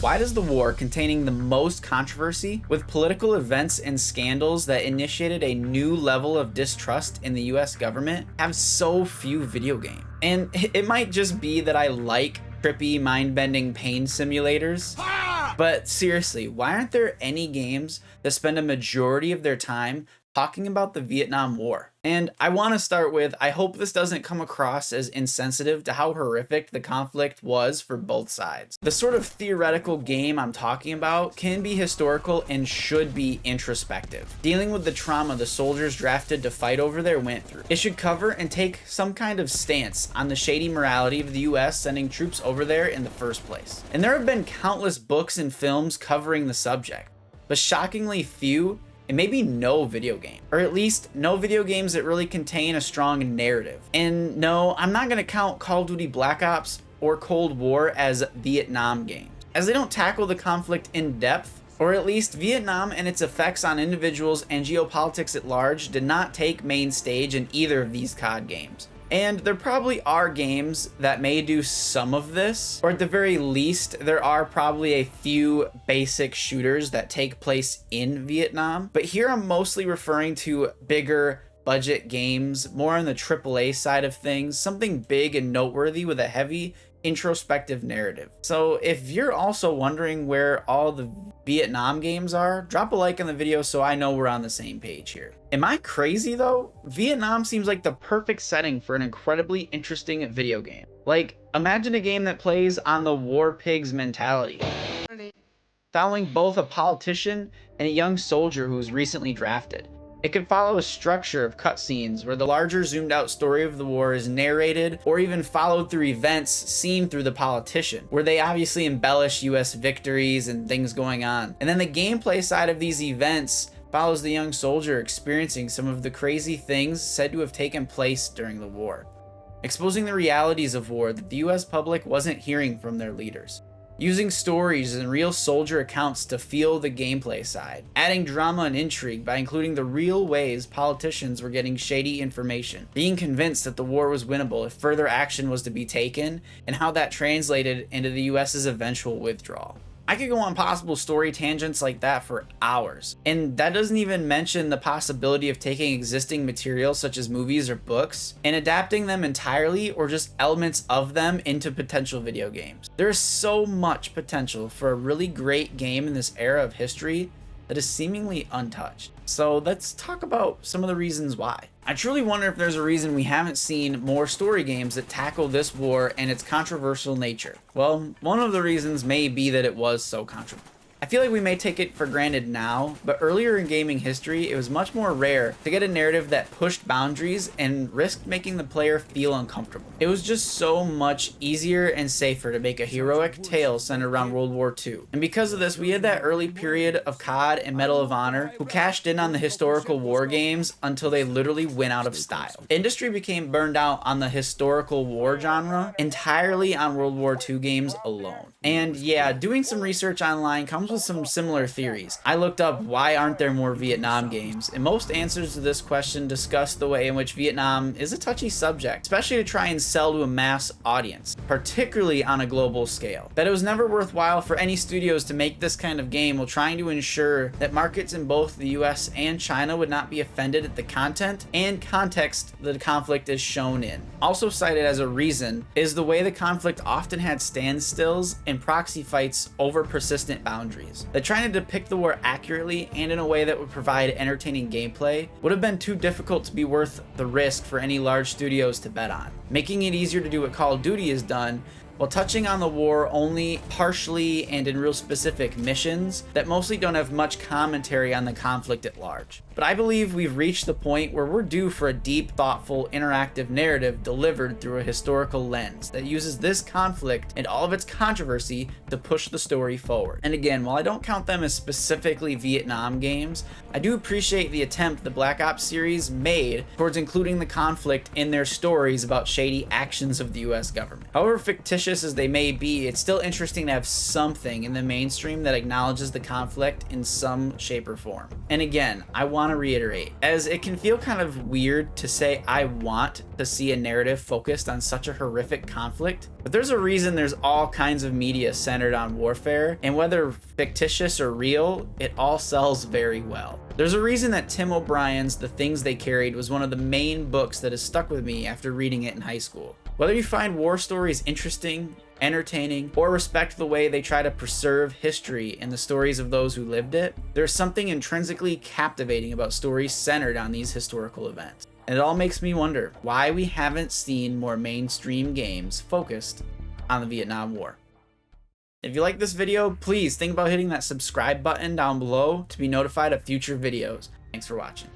Why does the war containing the most controversy, with political events and scandals that initiated a new level of distrust in the US government, have so few video games? And it might just be that I like trippy, mind-bending pain simulators, but seriously, why aren't there any games that spend a majority of their time talking about the Vietnam War? And I want to start with, I hope this doesn't come across as insensitive to how horrific the conflict was for both sides. The sort of theoretical game I'm talking about can be historical and should be introspective, dealing with the trauma the soldiers drafted to fight over there went through. It should cover and take some kind of stance on the shady morality of the US sending troops over there in the first place. And there have been countless books and films covering the subject, but shockingly few, and maybe no video game, or at least no video games that really contain a strong narrative. And no, I'm not gonna count Call of Duty Black Ops or Cold War as Vietnam games, as they don't tackle the conflict in depth, or at least Vietnam and its effects on individuals and geopolitics at large did not take main stage in either of these COD games. And there probably are games that may do some of this, or at the very least, there are probably a few basic shooters that take place in Vietnam. But here I'm mostly referring to bigger budget games, more on the AAA side of things, something big and noteworthy with a heavy introspective narrative. So if you're also wondering where all the Vietnam games are, drop a like on the video so I know we're on the same page here. Am I crazy though? Vietnam seems like the perfect setting for an incredibly interesting video game. Like, imagine a game that plays on the war pigs mentality, following both a politician and a young soldier who was recently drafted. It could follow a structure of cutscenes where the larger zoomed out story of the war is narrated or even followed through events seen through the politician, where they obviously embellish US victories and things going on. And then the gameplay side of these events follows the young soldier experiencing some of the crazy things said to have taken place during the war, exposing the realities of war that the US public wasn't hearing from their leaders. Using stories and real soldier accounts to fuel the gameplay side, adding drama and intrigue by including the real ways politicians were getting shady information, being convinced that the war was winnable if further action was to be taken, and how that translated into the US's eventual withdrawal. I could go on possible story tangents like that for hours, and that doesn't even mention the possibility of taking existing material such as movies or books and adapting them entirely or just elements of them into potential video games. There is so much potential for a really great game in this era of history that is seemingly untouched. So let's talk about some of the reasons why. I truly wonder if there's a reason we haven't seen more story games that tackle this war and its controversial nature. Well, one of the reasons may be that it was so controversial. I feel like we may take it for granted now, but earlier in gaming history, it was much more rare to get a narrative that pushed boundaries and risked making the player feel uncomfortable. It was just so much easier and safer to make a heroic tale centered around World War II. And because of this, we had that early period of COD and Medal of Honor who cashed in on the historical war games until they literally went out of style. Industry became burned out on the historical war genre entirely on World War II games alone. And yeah, doing some research online comes with some similar theories. I looked up why aren't there more Vietnam games, and most answers to this question discuss the way in which Vietnam is a touchy subject, especially to try and sell to a mass audience, particularly on a global scale. That it was never worthwhile for any studios to make this kind of game while trying to ensure that markets in both the US and China would not be offended at the content and context that the conflict is shown in. Also cited as a reason is the way the conflict often had standstills and proxy fights over persistent boundaries. That trying to depict the war accurately and in a way that would provide entertaining gameplay would have been too difficult to be worth the risk for any large studios to bet on, making it easier to do what Call of Duty has done while touching on the war only partially and in real specific missions that mostly don't have much commentary on the conflict at large. But I believe we've reached the point where we're due for a deep, thoughtful, interactive narrative delivered through a historical lens that uses this conflict and all of its controversy to push the story forward. And again, while I don't count them as specifically Vietnam games, I do appreciate the attempt the Black Ops series made towards including the conflict in their stories about shady actions of the US government. However fictitious fictitious as they may be, it's still interesting to have something in the mainstream that acknowledges the conflict in some shape or form. And again, I want to reiterate, as it can feel kind of weird to say I want to see a narrative focused on such a horrific conflict, but there's a reason there's all kinds of media centered on warfare, and whether fictitious or real, it all sells very well. There's a reason that Tim O'Brien's The Things They Carried was one of the main books that has stuck with me after reading it in high school. Whether you find war stories interesting, entertaining, or respect the way they try to preserve history and the stories of those who lived it, there's something intrinsically captivating about stories centered on these historical events. And it all makes me wonder why we haven't seen more mainstream games focused on the Vietnam War. If you like this video, please think about hitting that subscribe button down below to be notified of future videos. Thanks for watching.